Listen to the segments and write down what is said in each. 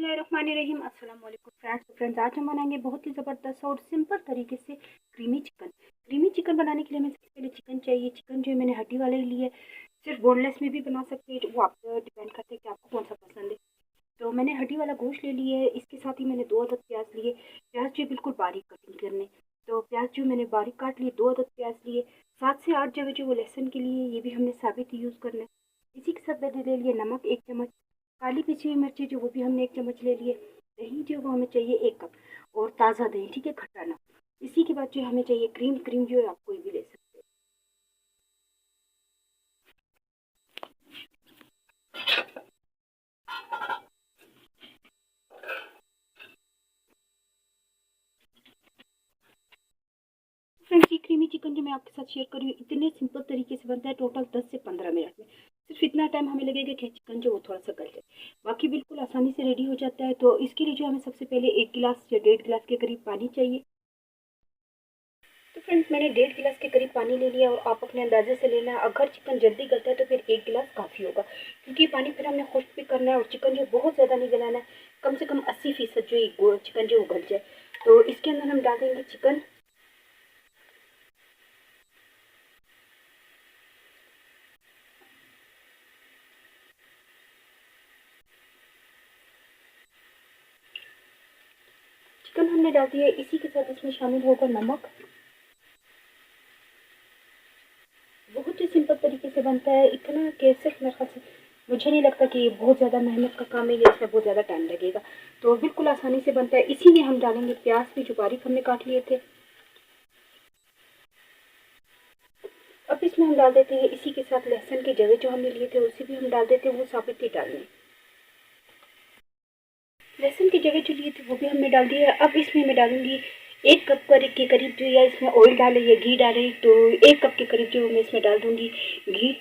बिस्मिल्लाहिर्रहमानिर्रहीम। अस्सलाम वालेकुम फ्रेंड्स। आज हम बनाएंगे बहुत ही ज़बरदस्त और सिंपल तरीके से क्रीमी चिकन। क्रीमी चिकन बनाने के लिए हमें सबसे पहले चिकन चाहिए। चिकन जो है मैंने हड्डी वाला ही लिया है। सिर्फ बोनलेस में भी बना सकते हैं, वो आप पर डिपेंड करते हैं कि आपको कौन सा पसंद है। तो मैंने हड्डी वाला गोश्त ले लिया है। इसके साथ ही मैंने 2 अदद प्याज लिए। प्याज जो है बिल्कुल बारीक कटिंग करने। तो प्याज जो मैंने बारीक काट लिए, 2 अदद प्याज लिए। 7 से 8 जगह जो वो लहसुन के लिए, ये भी हमने साबित यूज़ करना है। इसी के साथ मैंने ले लिया नमक 1 चम्मच, काली पिसी हुई मिर्ची जो वो भी हमने 1 चम्मच ले लिए। दही जो वो हमें चाहिए 1 कप, और ताज़ा दही, ठीक है, खट्टा ना। इसी के बाद जो हमें चाहिए क्रीम। क्रीम जो है आप कोई भी ले सकते हैं। फ्रेंड्स, ये क्रीमी चिकन जो मैं आपके साथ शेयर कर रही हूँ इतने सिंपल तरीके से बनता है, टोटल 10 से 15 मिनट में। सिर्फ इतना टाइम हमें लगेगा कि चिकन जो वो थोड़ा सा गल जाए, बाकी बिल्कुल आसानी से रेडी हो जाता है। तो इसके लिए जो हमें सबसे पहले 1 गिलास या 1.5 गिलास के करीब पानी चाहिए। तो फ्रेंड्स, मैंने 1.5 गिलास के करीब पानी ले लिया, और आप अपने अंदाजे से लेना है। अगर चिकन जल्दी गलता है तो फिर 1 गिलास काफ़ी होगा, क्योंकि पानी फिर हमने खुश्क भी करना है, और चिकन जो बहुत ज़्यादा नहीं गलाना है। कम से कम 80% जो ये चिकन जो वो गल जाए। तो इसके अंदर हम डाल देंगे चिकन। चिकन हमने डाल दिया। इसी के साथ इसमें शामिल होगा नमक। बहुत ही सिंपल तरीके से बनता है, इतना कि सिर्फ मेरे ख्याल से मुझे नहीं लगता कि ये बहुत ज़्यादा मेहनत का काम है या इसमें बहुत ज़्यादा टाइम लगेगा। तो बिल्कुल आसानी से बनता है। इसी में हम डालेंगे प्याज भी जो बारीक हमने काट लिए थे। अब इसमें हम डाल देते हैं इसी के साथ लहसुन के जवे जो हमने लिए थे, उसे भी हम डाल देते हैं, वो साबित ही डालने। लहसुन के जवे जो लिए थे वो भी हमने डाल दिया है। अब इसमें मैं डालूंगी 1 कप के करीब जो, या इसमें ऑयल डाले या घी डाले, तो 1 कप के करीब जो मैं इसमें डाल दूंगी घी।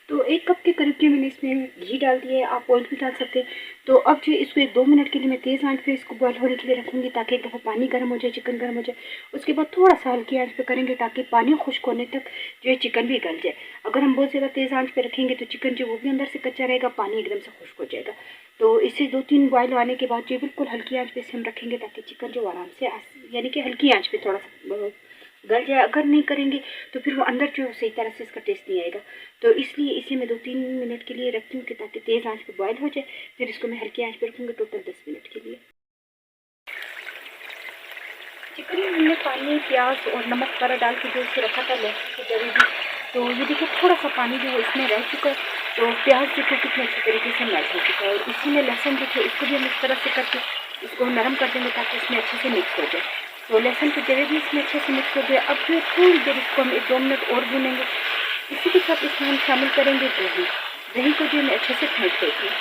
तो 1 कप के करीब जो मैंने इसमें घी डाल दिया है, आप ऑयल भी डाल सकते हैं। तो अब जो इसको 1-2 मिनट के लिए मैं तेज़ आंच पे इसको बॉयल होने के लिए रखूँगी, ताकि एक दफ़ा पानी गर्म हो जाए, चिकन गर्म हो जाए। उसके बाद थोड़ा सा हल्की आंच पे करेंगे, ताकि पानी खुश्क होने तक जो है चिकन भी गल जाए। अगर हम बहुत ज़्यादा तेज़ आंच पे रखेंगे तो चिकन जो वो भी अंदर से कच्चा रहेगा, पानी एकदम से खुश्क हो जाएगा। तो इसे 2-3 बॉयल आने के बाद जो बिल्कुल हल्की आंच पे इसे हम रखेंगे, ताकि चिकन जो आराम से यानी कि हल्की आंच पे थोड़ा सा गल जाए। अगर नहीं करेंगे तो फिर वो अंदर जो सही तरह से इसका टेस्ट नहीं आएगा। तो इसलिए इसे मैं 2-3 मिनट के लिए रखती हूँ, कि ताकि तेज़ आंच पे बॉयल हो जाए। फिर इसको मैं हल्की आंच पे रखूँगी टोटल 10 मिनट के लिए। चिकन में हमने पानी, प्याज और नमक वगैरह डाल के जो इसे रखा था लहसुन की जरी भी, तो ये देखिए थोड़ा सा पानी जो इसमें रह चुका है। तो प्याज देखो कितने अच्छे तरीके से मेल्ट हो चुका है, और इसी में लहसुन देखिए इसको भी हम इस तरह से करके इसको नरम कर देंगे, ताकि इसमें अच्छे से मिक्स हो जाए। तो लहसुन की जरी भी इसमें अच्छे से मिक्स हो गया। अब जो थोड़ी देर इसको हम 1-2 मिनट और भूनेंगे। इसी के साथ इसमें हम शामिल करेंगे दही। दही को जो मैं अच्छे से फेंट देती हूँ।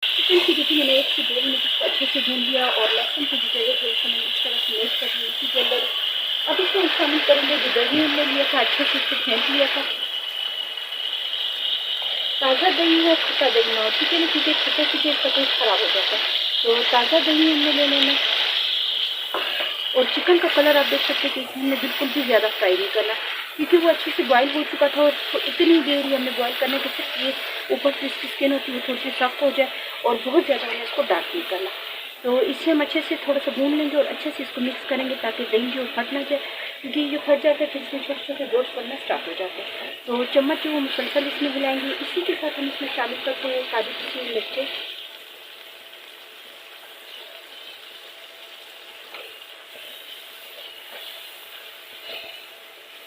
चिकन की देखिए मैंने 1 से 1.5 मिनट इसको अच्छे से भून लिया, और लहसुन की जो जगह है उसको मैंने इस तरह से मिक्स कर लिया इसी के अंदर। अब इसमें हम शामिल करेंगे जो दही हमने लिया था, अच्छे से इसको फेंट लिया था। ताज़ा दही हो, खट्टा दही ना हो, ठीक है ना, क्योंकि खट्टे से इसका टेस्ट खराब हो जाता है। तो ताज़ा दही हमने ले लेना। और चिकन का कलर आप देख सकते हैं कि इसमें हमने बिल्कुल भी ज़्यादा फ्राई नहीं करना, क्योंकि वो अच्छे से बॉयल हो चुका था। और इतनी देर ही हमने बॉयल करने के सिर्फ ये ऊपर से इसकी स्किन होती है वो थोड़ी सी सॉफ्ट हो जाए, और बहुत ज़्यादा हमें इसको डार्क नहीं करना। तो इससे हम अच्छे से थोड़ा सा भून लेंगे, और अच्छे से इसको मिक्स करेंगे, ताकि दही जो फट ना जाए, क्योंकि ये फट जाता है फिर इसमें छोटे छोटे डॉट्स बनना स्टार्ट हो जाते हैं। तो चम्मच जो वो मुसलसल इसमें हिलाएंगे। इसी के साथ हम इसमें शामिल करते हैं सादी पिसी हुई मिर्चें।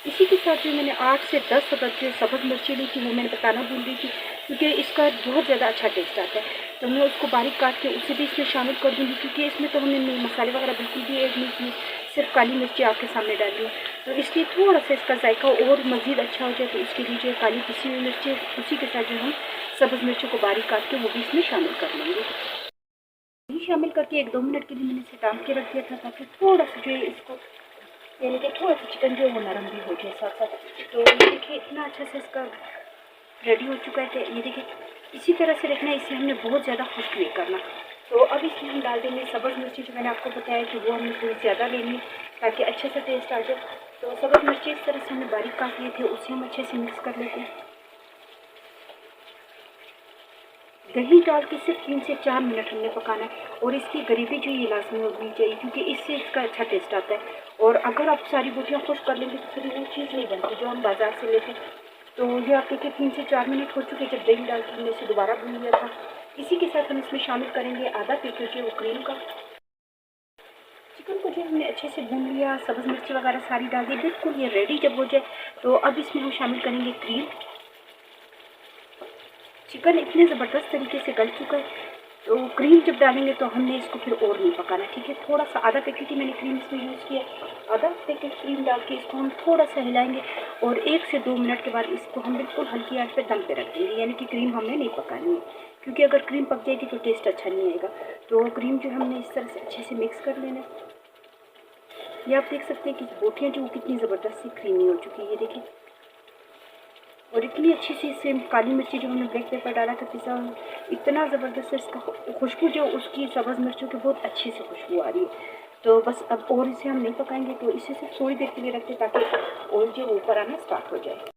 इसी के साथ जो मैंने 8 से 10 अदद जो सब्ज़ मिर्ची ली थी, वो मैंने बताना भूल रही थी, क्योंकि इसका बहुत ज़्यादा अच्छा टेस्ट आता है। तो मैं उसको बारीक काट के उसे भी इसमें शामिल कर दूँगी, क्योंकि इसमें तो हमने मसाले वगैरह बिल्कुल भी ऐड नहीं किए, सिर्फ काली मिर्ची आपके सामने डाली है। तो इसलिए थोड़ा सा इसका जायका और मज़ीद अच्छा हो जाए, तो इसके लिए जो काली पिसी हुई मिर्ची, उसी के साथ जो हम सब्ज़ मिर्चों को बारीक काट के वो भी इसमें शामिल कर लेंगे। ये शामिल करके 1-2 मिनट के लिए मैंने इसे डाल के रख दिया था, ताकि थोड़ा सा जो है इसको यानी कि थोड़ा सा चिकन जो है वो नरम भी हो जाए साथ साथ। तो ये देखिए इतना अच्छा से इसका रेडी हो चुका है कि ये देखिए इसी तरह से रखना है, इसे हमने बहुत ज़्यादा खुश्क नहीं करना। तो अब इसमें हम डाल देंगे सब्ज़ मिर्ची, जो मैंने आपको बताया कि वो हमने थोड़ी ज़्यादा लेनी, ताकि अच्छे से टेस्ट आ जाए। तो सब्ज़ मिर्ची इस तरह से हमने बारीक काट लिए थे, उसे हम अच्छे से मिक्स कर लेते हैं। दही डाल के सिर्फ 3 से 4 मिनट हमने पकाना है। और इसकी ग्रेवी जो ये लाजमी होनी चाहिए, क्योंकि इससे इसका अच्छा टेस्ट आता है। और अगर आप सारी बोटियाँ खुश कर लेंगे तो फिर वो चीज़ नहीं बनती जो हम बाज़ार से लेते हैं। तो ये आप देखिए 3 से 4 मिनट हो चुके जब दही डाल के हमने इसे दोबारा भून लिया था। इसी के साथ हम इसमें शामिल करेंगे आधा पैकेट जो क्रीम का। चिकन को जो हमने अच्छे से भून लिया, सब्ज़ मिर्ची वगैरह सारी डाल दी, बिल्कुल ये रेडी जब हो जाए तो अब इसमें हम शामिल करेंगे क्रीम। चिकन इतने ज़बरदस्त तरीके से गल चुका है, तो क्रीम जब डालेंगे तो हमने इसको फिर और नहीं पकाना, ठीक है। थोड़ा सा आधा पैकेट ही मैंने क्रीम इसमें यूज़ किया, आधा पैकेट क्रीम डाल के इसको हम थोड़ा सा हिलाएंगे और 1 से 2 मिनट के बाद इसको हम बिल्कुल हल्की आंच पे दम पे रख देंगे, यानी कि क्रीम हमने नहीं पकानी है, क्योंकि अगर क्रीम पक जाएगी तो टेस्ट अच्छा नहीं आएगा। तो क्रीम जो हमने इस तरह से अच्छे से मिक्स कर लेना है। ये आप देख सकते हैं कि बोटियाँ जो कितनी ज़बरदस्त सी क्रीमी हो चुकी है, ये देखिए। और इतनी अच्छी सी इससे काली मिर्ची जो हमने ब्लैक पेपर डाला था पिसा, इतना ज़बरदस्त इसका खुशबू जो उसकी सब्ज़ मिर्चों की बहुत अच्छी से खुशबू आ रही है। तो बस अब और इसे हम नहीं पकाएंगे, तो इसे सिर्फ थोड़ी देर के लिए रखते ताकि ऑयल जो ऊपर आना स्टार्ट हो जाए।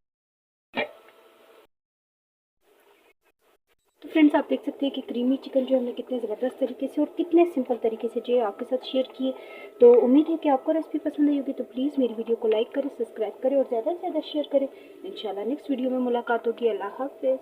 तो फ्रेंड्स आप देख सकते हैं कि क्रीमी चिकन जो हमने कितने ज़बरदस्त तरीके से और कितने सिंपल तरीके से जो आपके साथ शेयर किए। तो उम्मीद है कि आपको रेसिपी पसंद आई होगी। तो प्लीज़ मेरी वीडियो को लाइक करें, सब्सक्राइब करें और ज़्यादा से ज़्यादा शेयर करें। इंशाल्लाह नेक्स्ट वीडियो में मुलाकात होगी। अल्लाह हाफ़िज़।